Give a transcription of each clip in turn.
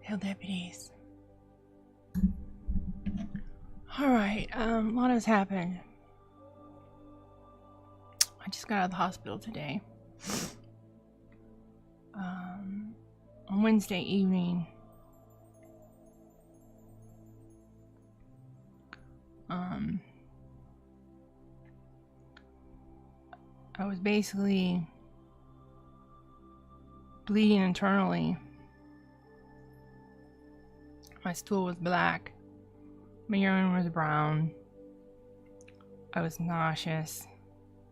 Hail deputies. Alright, a lot has happened. I just got out of the hospital today. On Wednesday evening, I was basically bleeding internally. My stool was black. My urine was brown. I was nauseous.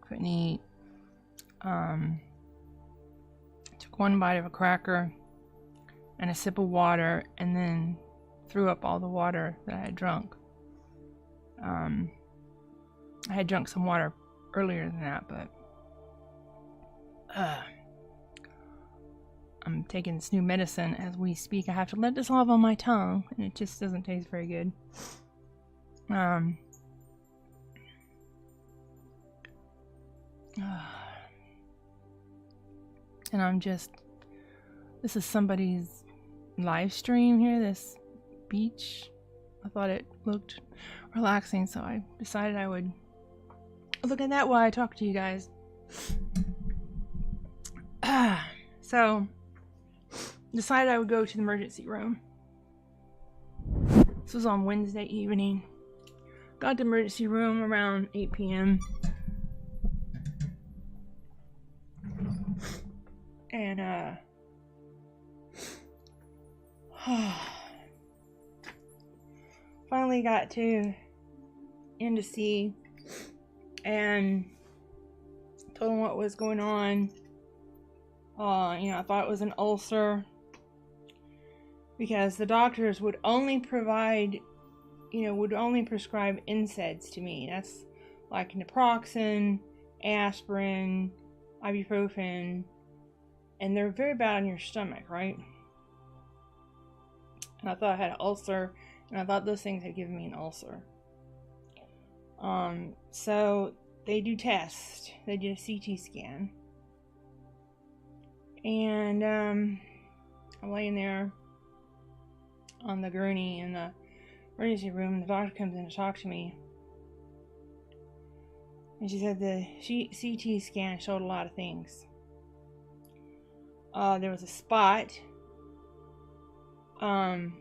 Couldn't eat. Took one bite of a cracker and a sip of water, and then threw up all the water that I had drunk. I had drunk some water earlier than that, but I'm taking this new medicine as we speak. I have to let this off on my tongue, and it just doesn't taste very good. And this is somebody's live stream here, this beach. I thought it looked relaxing, so I decided I would look at that while I talk to you guys. So, decided I would go to the emergency room. This was on Wednesday evening. Got to the emergency room around 8 p.m. And, finally got in to see and told him what was going on. I thought it was an ulcer because the doctors would only prescribe NSAIDs to me. That's like naproxen, aspirin, ibuprofen, and they're very bad on your stomach, right? And I thought I had an ulcer, and I thought those things had given me an ulcer. So they do tests. They did a CT scan. And I'm laying there on the gurney in the emergency room, and the doctor comes in to talk to me. And she said the CT scan showed a lot of things. There was a spot on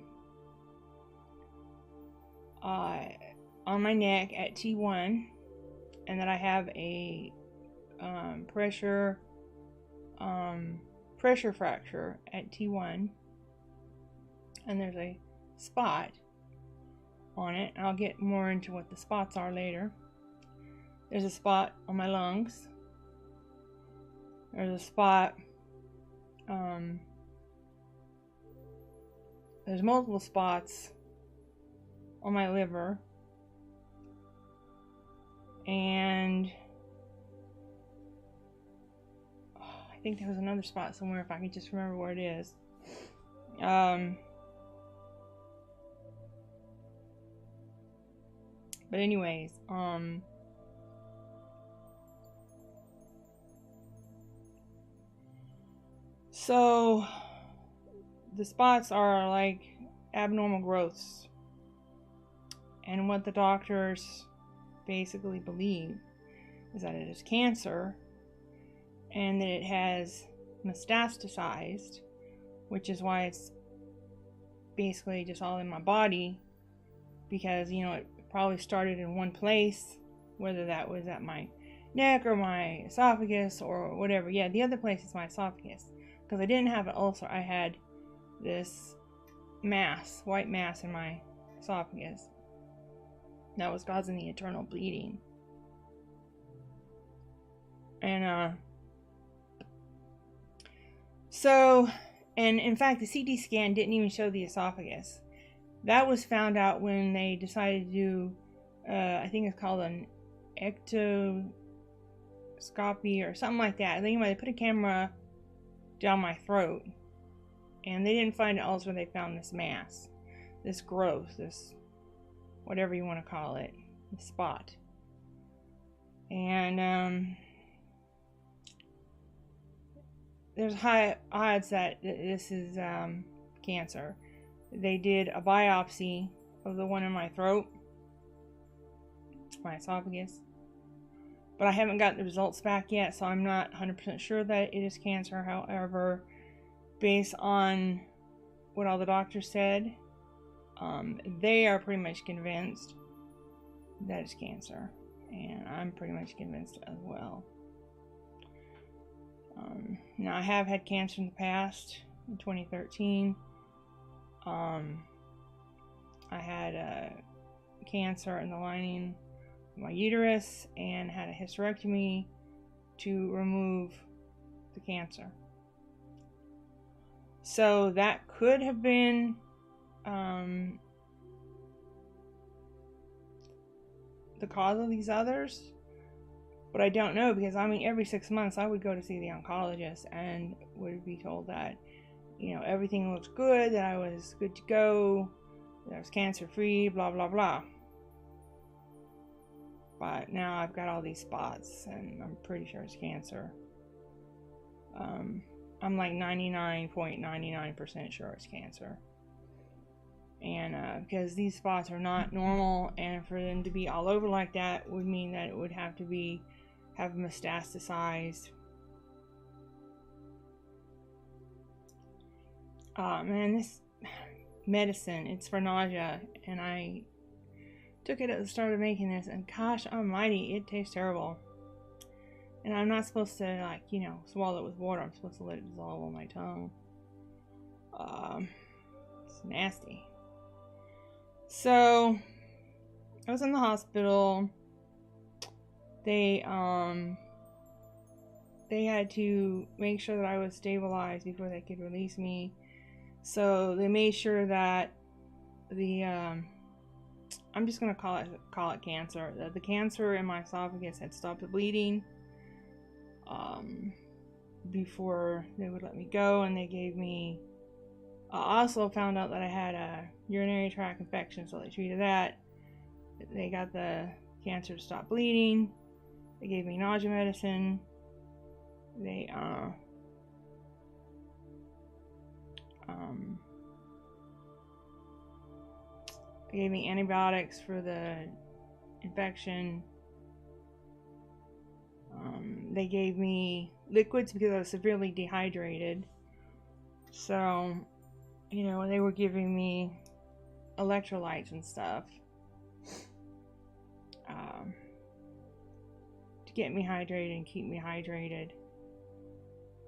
my neck at T1, and that I have a pressure fracture at T1, and there's a spot on it. I'll get more into what the spots are later. There's a spot on my lungs. There's a spot, there's multiple spots on my liver, and I think there was another spot somewhere, if I could just remember where it is. But anyways, so the spots are like abnormal growths, and what the doctors basically believe is that it is cancer, and that it has metastasized, which is why it's basically just all in my body, because it probably started in one place, whether that was at my neck or my esophagus or whatever. Yeah, the other place is my esophagus, because I didn't have an ulcer. I had this white mass in my esophagus that was causing the internal bleeding. And and in fact, the CT scan didn't even show the esophagus. That was found out when they decided to do, I think it's called an ectoscopy or something like that. Anyway, they put a camera down my throat, and they didn't find an ulcer. They found this mass, this growth, this whatever you want to call it, this spot. And there's high odds that this is cancer. they did a biopsy of the one in my throat, my esophagus, but I haven't got the results back yet, so I'm not 100% sure that it is cancer. However, based on what all the doctors said, they are pretty much convinced that it's cancer, and I'm pretty much convinced as well. Now, I have had cancer in the past. In 2013, I had cancer in the lining of my uterus and had a hysterectomy to remove the cancer. So that could have been the cause of these others, but I don't know, because I mean, every 6 months I would go to see the oncologist and would be told that, you know, everything looks good, that I was good to go, that I was cancer free, blah blah blah. But now I've got all these spots and I'm pretty sure it's cancer. I'm like 99.99% sure it's cancer. And because these spots are not normal, and for them to be all over like that would mean that it would have to have metastasized. Man, this medicine, it's for nausea, and I took it at the start of making this, and gosh almighty, it tastes terrible. And I'm not supposed to, like, you know, swallow it with water. I'm supposed to let it dissolve on my tongue. It's nasty. So I was in the hospital. They had to make sure that I was stabilized before they could release me. So they made sure that the I'm just gonna call it cancer. The cancer in my esophagus had stopped bleeding before they would let me go, and they gave me. I also found out that I had a urinary tract infection, so they treated that. They got the cancer to stop bleeding. They gave me nausea medicine. They gave me antibiotics for the infection. They gave me liquids because I was severely dehydrated. So, you know, they were giving me electrolytes and stuff to get me hydrated and keep me hydrated.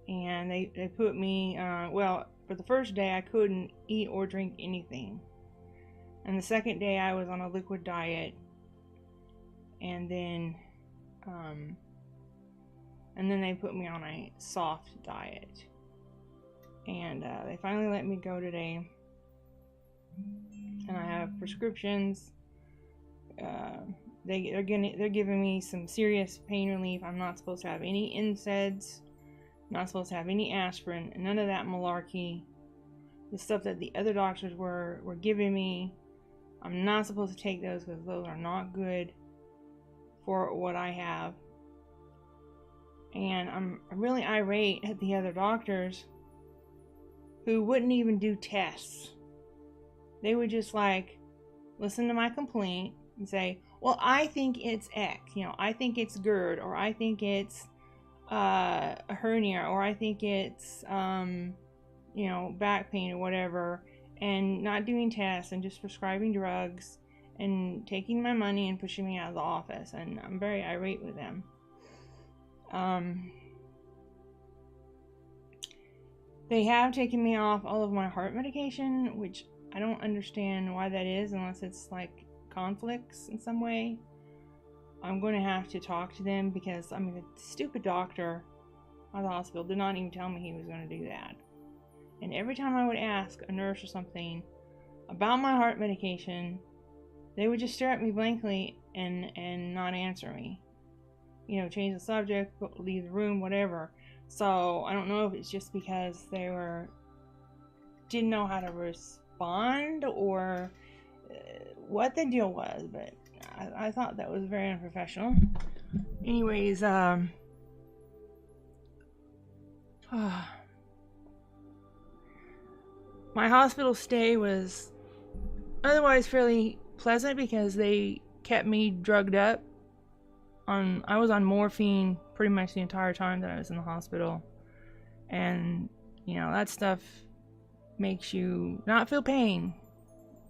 And they put me, well, for the first day I couldn't eat or drink anything. And the second day I was on a liquid diet. And then they put me on a soft diet. And they finally let me go today. And I have prescriptions. They're giving me some serious pain relief. I'm not supposed to have any NSAIDs. Not supposed to have any aspirin. None of that malarkey. The stuff that the other doctors were giving me. I'm not supposed to take those because those are not good for what I have. And I'm really irate at the other doctors who wouldn't even do tests. They would just like listen to my complaint and say, well, I think it's X, you know, I think it's GERD, or I think it's a hernia, or I think it's you know, back pain or whatever, and not doing tests and just prescribing drugs and taking my money and pushing me out of the office. And I'm very irate with them. They have taken me off all of my heart medication, which I don't understand why that is, unless it's like conflicts in some way. I'm going to have to talk to them, because I mean, the stupid doctor at the hospital did not even tell me he was going to do that. And every time I would ask a nurse or something about my heart medication, they would just stare at me blankly and not answer me. You know, change the subject, leave the room, whatever. So I don't know if it's just because they didn't know how to respond, or what the deal was, but I thought that was very unprofessional. Anyways, My hospital stay was otherwise fairly pleasant because they kept me drugged up. I was on morphine pretty much the entire time that I was in the hospital. And, you know, that stuff makes you not feel pain.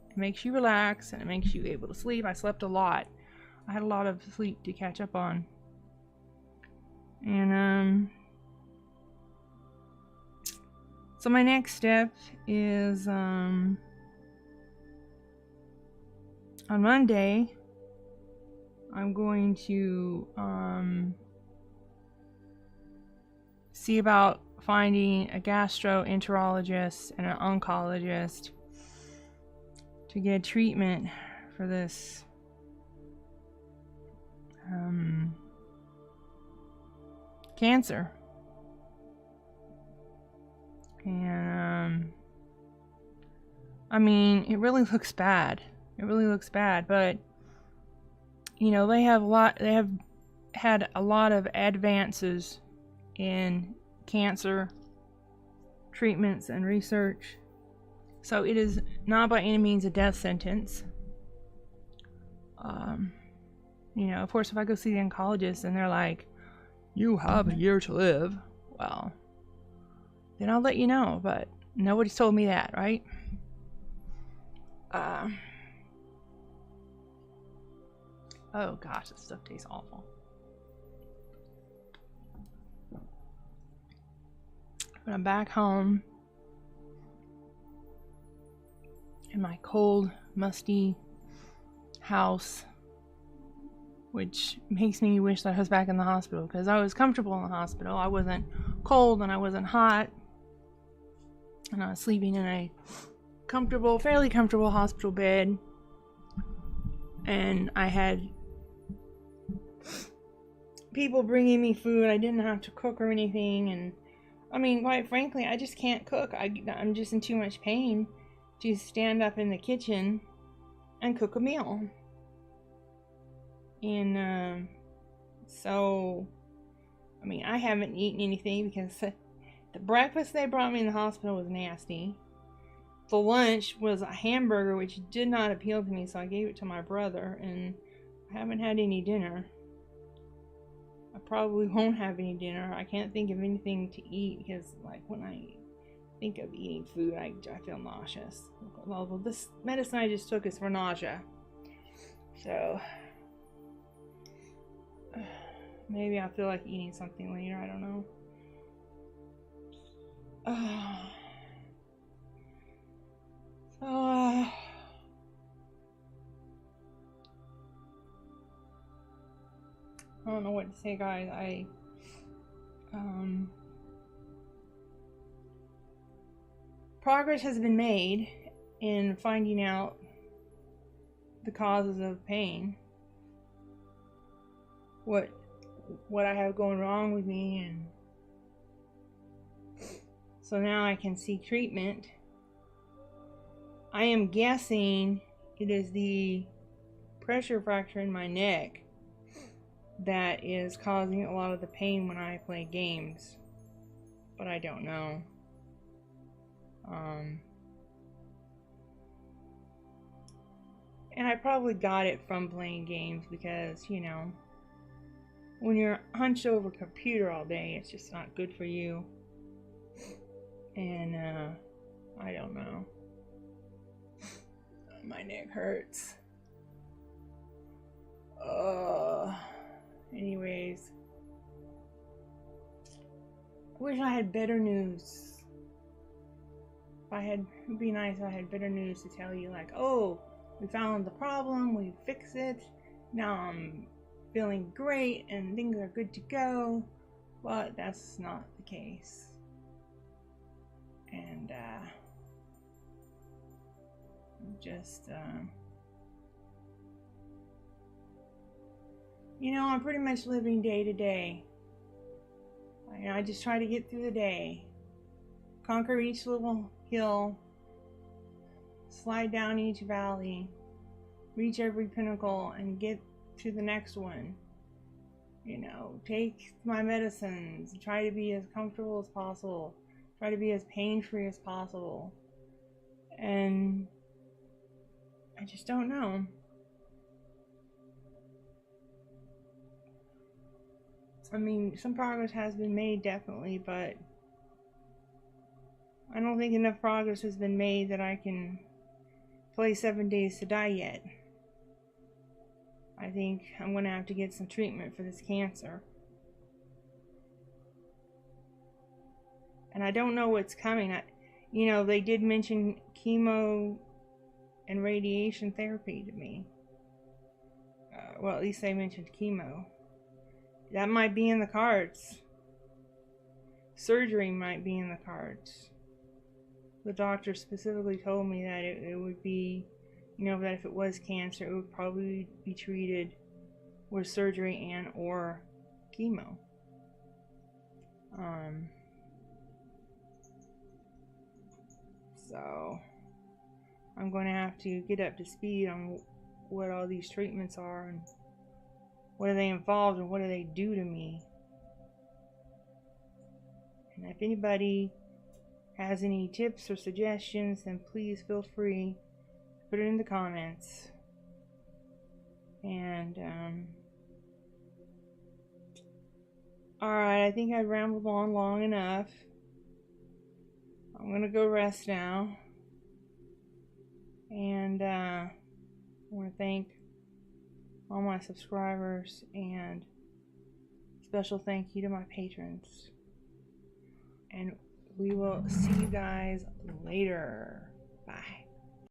It makes you relax and it makes you able to sleep. I slept a lot. I had a lot of sleep to catch up on. And, so my next step is, on Monday, I'm going to, see about finding a gastroenterologist and an oncologist to get treatment for this cancer. And I mean, it really looks bad. It really looks bad, but you know, they have had a lot of advances in cancer treatments and research. So it is not by any means a death sentence. You know, of course, if I go see the oncologist and they're like, you have a year to live, well, then I'll let you know, but nobody's told me that, right? Oh gosh, this stuff tastes awful. But I'm back home in my cold, musty house, which makes me wish that I was back in the hospital, because I was comfortable in the hospital. I wasn't cold and I wasn't hot, and I was sleeping in a fairly comfortable hospital bed, and I had people bringing me food. I didn't have to cook or anything, and I mean, quite frankly, I just can't cook. I'm just in too much pain to stand up in the kitchen and cook a meal. And so, I mean, I haven't eaten anything because the breakfast they brought me in the hospital was nasty. The lunch was a hamburger, which did not appeal to me, so I gave it to my brother, and I haven't had any dinner. I probably won't have any dinner. I can't think of anything to eat because, like, when I think of eating food, I feel nauseous. Well, this medicine I just took is for nausea. So, maybe I'll feel like eating something later. I don't know. I don't know what to say, guys. Progress has been made in finding out the causes of pain, what I have going wrong with me, and so now I can seek treatment. I am guessing it is the pressure fracture in my neck that is causing a lot of the pain when I play games, but I don't know. And I probably got it from playing games because, you know, when you're hunched over a computer all day, it's just not good for you. And I don't know. My neck hurts. Anyways, I wish I had better news. It'd be nice if I had better news to tell you, like, oh, we found the problem, we fixed it, now I'm feeling great and things are good to go. But that's not the case. And just you know, I'm pretty much living day to day. I just try to get through the day, conquer each little hill, slide down each valley, reach every pinnacle, and get to the next one. You know, take my medicines, try to be as comfortable as possible, try to be as pain-free as possible. And I just don't know. I mean, some progress has been made, definitely, but I don't think enough progress has been made that I can play 7 Days to Die yet. I think I'm going to have to get some treatment for this cancer. And I don't know what's coming. You know, they did mention chemo and radiation therapy to me. Well, at least they mentioned chemo. That might be in the cards. Surgery might be in the cards. The doctor specifically told me that it would be, you know, that if it was cancer, it would probably be treated with surgery and or chemo. So I'm going to have to get up to speed on what all these treatments are and what are they involved and what do they do to me. And if anybody has any tips or suggestions, then please feel free to put it in the comments. And alright, I think I've rambled on long enough. I'm gonna go rest now. And I want to thank all my subscribers, and special thank you to my patrons. And we will see you guys later. Bye.